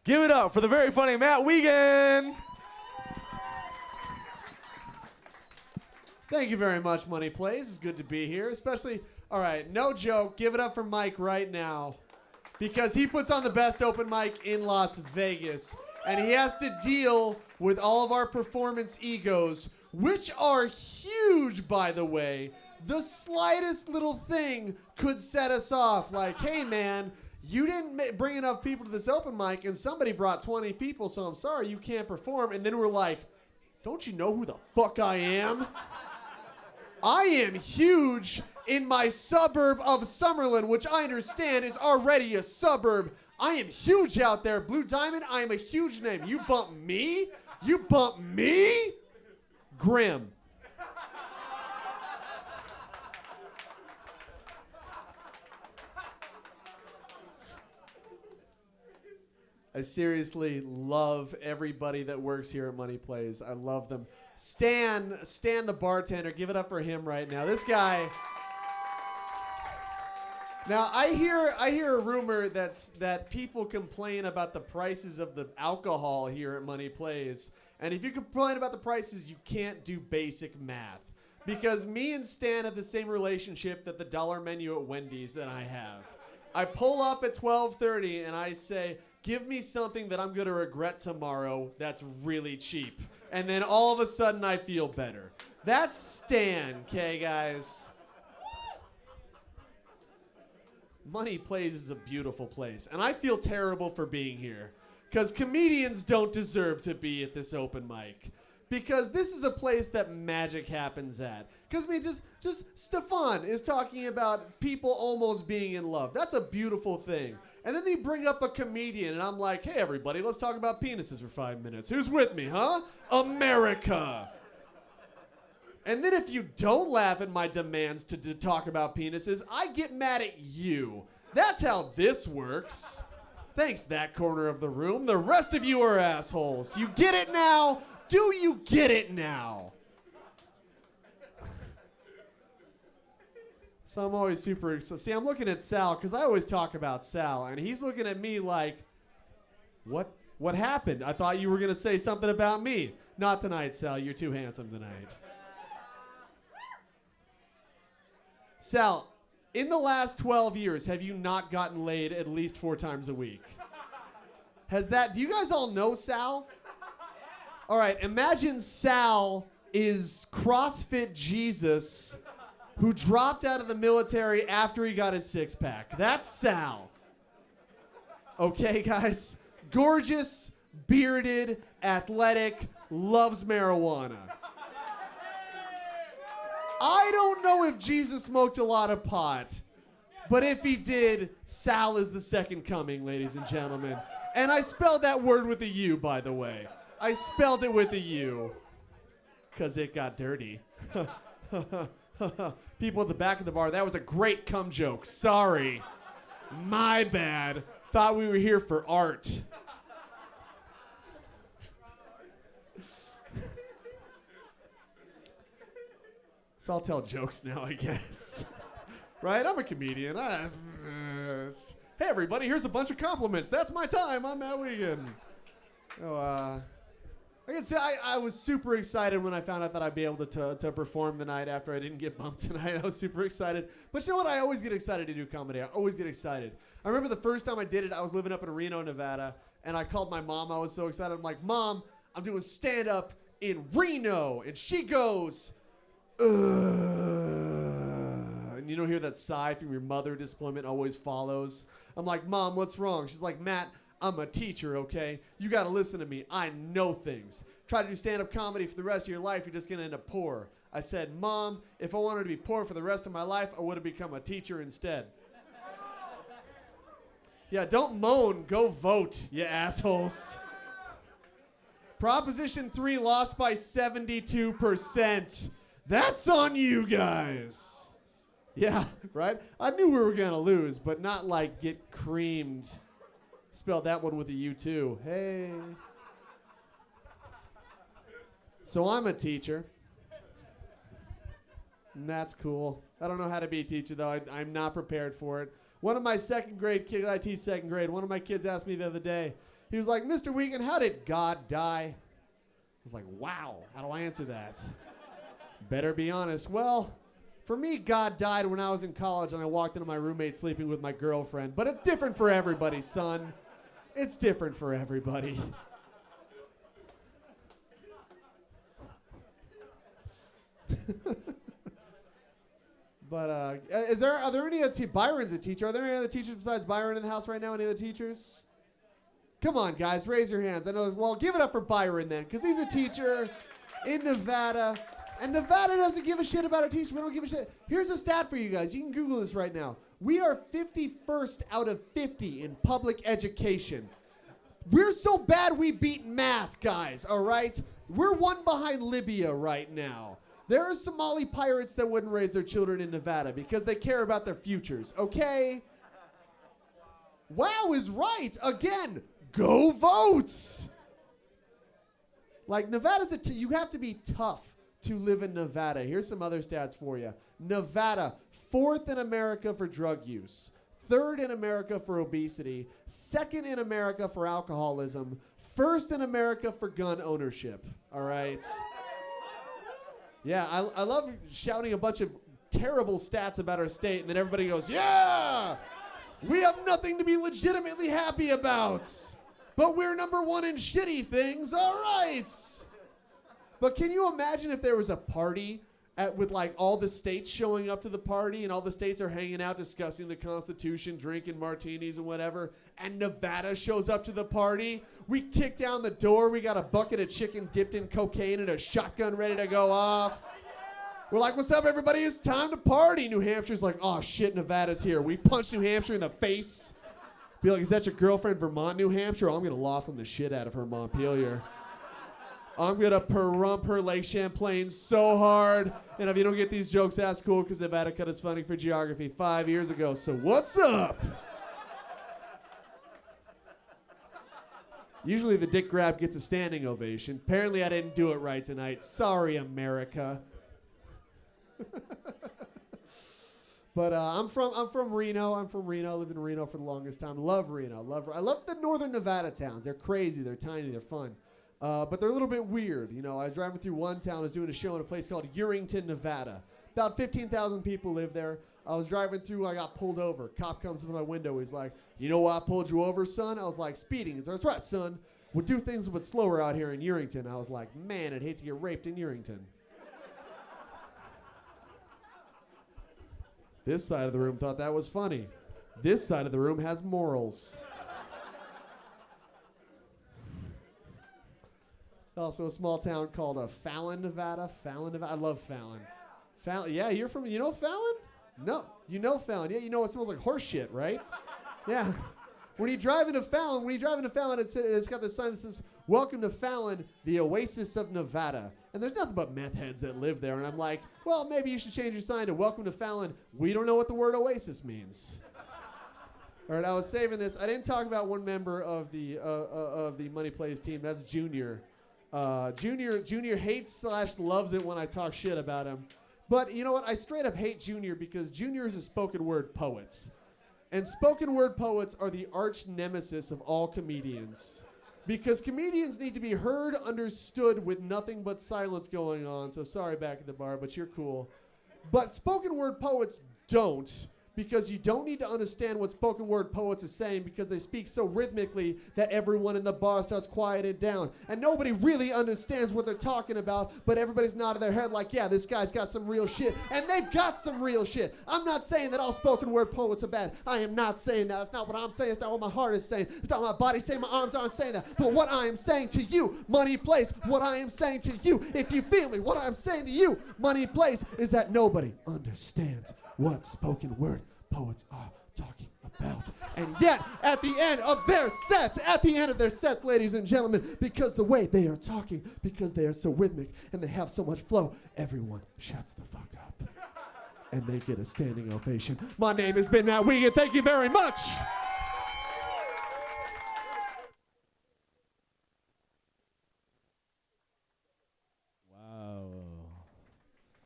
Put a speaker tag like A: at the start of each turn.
A: Give it up for the very funny Matt Wiegand.
B: Thank you very much, Money Plays. It's good to be here, especially, all right, no joke, give it up for Mike right now, because he puts on the best open mic in Las Vegas, and he has to deal with all of our performance egos, which are huge, by the way. The slightest little thing could set us off, like, hey, man, you didn't bring enough people to this open mic, and somebody brought 20 people, so I'm sorry you can't perform. And then we're like, don't you know who the fuck I am? I am huge in my suburb of Summerlin, which I understand is already a suburb. I am huge out there. Blue Diamond, I am a huge name. You bump me? You bump me? Grim. I seriously love everybody that works here at Money Plays. I love them. Stan the bartender, give it up for him right now. This guy. Now I hear a rumor that people complain about the prices of the alcohol here at Money Plays. And if you complain about the prices, you can't do basic math. Because me and Stan have the same relationship that the dollar menu at Wendy's that I have. I pull up at 12:30 and I say, give me something that I'm going to regret tomorrow that's really cheap. And then all of a sudden I feel better. That's Stan, okay, guys? Money Plays is a beautiful place. And I feel terrible for being here. Because comedians don't deserve to be at this open mic. Because this is a place that magic happens at. Because, I mean, just Stefan is talking about people almost being in love. That's a beautiful thing. And then they bring up a comedian, and I'm like, hey, everybody, let's talk about penises for 5 minutes. Who's with me, huh? America. And then if you don't laugh at my demands to talk about penises, I get mad at you. That's how this works. Thanks, that corner of the room. The rest of you are assholes. You get it now? Do you get it now? So I'm always super excited. See, I'm looking at Sal, because I always talk about Sal, and he's looking at me like, what happened? I thought you were going to say something about me. Not tonight, Sal. You're too handsome tonight. Sal, in the last 12 years, have you not gotten laid at least 4 times a week? Do you guys all know Sal? All right, imagine Sal is CrossFit Jesus who dropped out of the military after he got his 6-pack. That's Sal. Okay, guys? Gorgeous, bearded, athletic, loves marijuana. I don't know if Jesus smoked a lot of pot, but if he did, Sal is the second coming, ladies and gentlemen. And I spelled that word with a U, by the way. I spelled it with a U, because it got dirty. People at the back of the bar, that was a great cum joke. Sorry. My bad. Thought we were here for art. So I'll tell jokes now, I guess. Right? I'm a comedian. Hey, everybody, here's a bunch of compliments. That's my time. I'm Matt Wiegand. I can say I was super excited when I found out that I'd be able to perform tonight after I didn't get bumped tonight. I was super excited. But you know what? I always get excited to do comedy. I always get excited. I remember the first time I did it, I was living up in Reno, Nevada, and I called my mom. I was so excited. I'm like, Mom, I'm doing stand-up in Reno. And she goes, ugh. And you don't hear that sigh from your mother, disappointment always follows. I'm like, Mom, what's wrong? She's like, Matt, I'm a teacher, okay? You gotta listen to me. I know things. Try to do stand-up comedy for the rest of your life, you're just gonna end up poor. I said, Mom, if I wanted to be poor for the rest of my life, I would have become a teacher instead. Yeah, don't moan. Go vote, you assholes. Proposition 3 lost by 72%. That's on you guys. Yeah, right? I knew we were gonna lose, but not like get creamed. Spelled that one with a U too. Hey. So I'm a teacher. And that's cool. I don't know how to be a teacher though. I'm not prepared for it. One of my second grade kids, I teach second grade, one of my kids asked me the other day, He was like, Mr. Wiegand, how did God die? I was like, wow, how do I answer that? Better be honest. Well, for me, God died when I was in college and I walked into my roommate sleeping with my girlfriend. But it's different for everybody, son. It's different for everybody. But are there any Byron's a teacher? Are there any other teachers besides Byron in the house right now? Any other teachers? Come on, guys, raise your hands. I know. Well, give it up for Byron then, because he's a teacher in Nevada, and Nevada doesn't give a shit about our teachers. We don't give a shit. Here's a stat for you guys. You can Google this right now. We are 51st out of 50 in public education. We're so bad we beat math, guys. All right, we're one behind Libya right now. There are Somali pirates that wouldn't raise their children in Nevada because they care about their futures, okay? Wow is right. Again, go votes. Like, Nevada's you have to be tough to live in Nevada. Here's some other stats for you. Nevada, 4th in America for drug use, 3rd in America for obesity, 2nd in America for alcoholism, 1st in America for gun ownership, all right? Yeah, I love shouting a bunch of terrible stats about our state, and then everybody goes, yeah, we have nothing to be legitimately happy about, but we're number 1 in shitty things, all right. But can you imagine if there was a party with like all the states showing up to the party, and all the states are hanging out discussing the Constitution, drinking martinis and whatever, and Nevada shows up to the party? We kick down the door, we got a bucket of chicken dipped in cocaine and a shotgun ready to go off. We're like, what's up, everybody? It's time to party. New Hampshire's like, oh shit, Nevada's here. We punch New Hampshire in the face. Be like, is that your girlfriend, Vermont, New Hampshire? Oh, I'm gonna Laughlin the shit out of her, Montpelier. I'm gonna perump her Lake Champlain so hard. And if you don't get these jokes, that's cool, because Nevada cut its funding for geography 5 years ago. So what's up? Usually the dick grab gets a standing ovation. Apparently I didn't do it right tonight. Sorry, America. But I'm from Reno. I'm from Reno. Lived in Reno for the longest time. Love Reno. I love the northern Nevada towns. They're crazy. They're tiny. They're fun. But they're a little bit weird. You know, I was driving through one town. I was doing a show in a place called Urington, Nevada. About 15,000 people live there. I was driving through. I got pulled over. Cop comes up to my window. He's like, you know why I pulled you over, son? I was like, speeding. He's like, that's right, son. We'll do things a bit slower out here in Urington. I was like, man, I'd hate to get raped in Urington. This side of the room thought that was funny. This side of the room has morals. Also a small town called Fallon, Nevada. Fallon, Nevada. I love Fallon. Fallon. Yeah, you know Fallon? No, you know Fallon. Yeah, you know it smells like horse shit, right? Yeah. When you drive into Fallon, it's got this sign that says, welcome to Fallon, the oasis of Nevada. And there's nothing but meth heads that live there. And I'm like, well, maybe you should change your sign to welcome to Fallon. We don't know what the word oasis means. All right, I was saving this. I didn't talk about one member of the Money Plays team. That's Junior. Junior hates / loves it when I talk shit about him. But you know what? I straight up hate Junior because Junior is a spoken word poet. And spoken word poets are the arch nemesis of all comedians. Because comedians need to be heard, understood with nothing but silence going on. So sorry back at the bar, but you're cool. But spoken word poets don't. Because you don't need to understand what spoken word poets are saying because they speak so rhythmically that everyone in the bar starts quieted down. And nobody really understands what they're talking about, but everybody's nodding their head like, yeah, this guy's got some real shit. And they've got some real shit. I'm not saying that all spoken word poets are bad. I am not saying that. That's not what I'm saying. It's not what my heart is saying. It's not what my body's saying. My arms aren't saying that. But what I am saying to you, Money Plays, what I am saying to you, if you feel me, what I'm saying to you, Money Plays, is that nobody understands what spoken word poets are talking about. And yet, at the end of their sets, ladies and gentlemen, because the way they are talking, because they are so rhythmic and they have so much flow, everyone shuts the fuck up. And they get a standing ovation. My name has been Matt Wiegand. Thank you very much.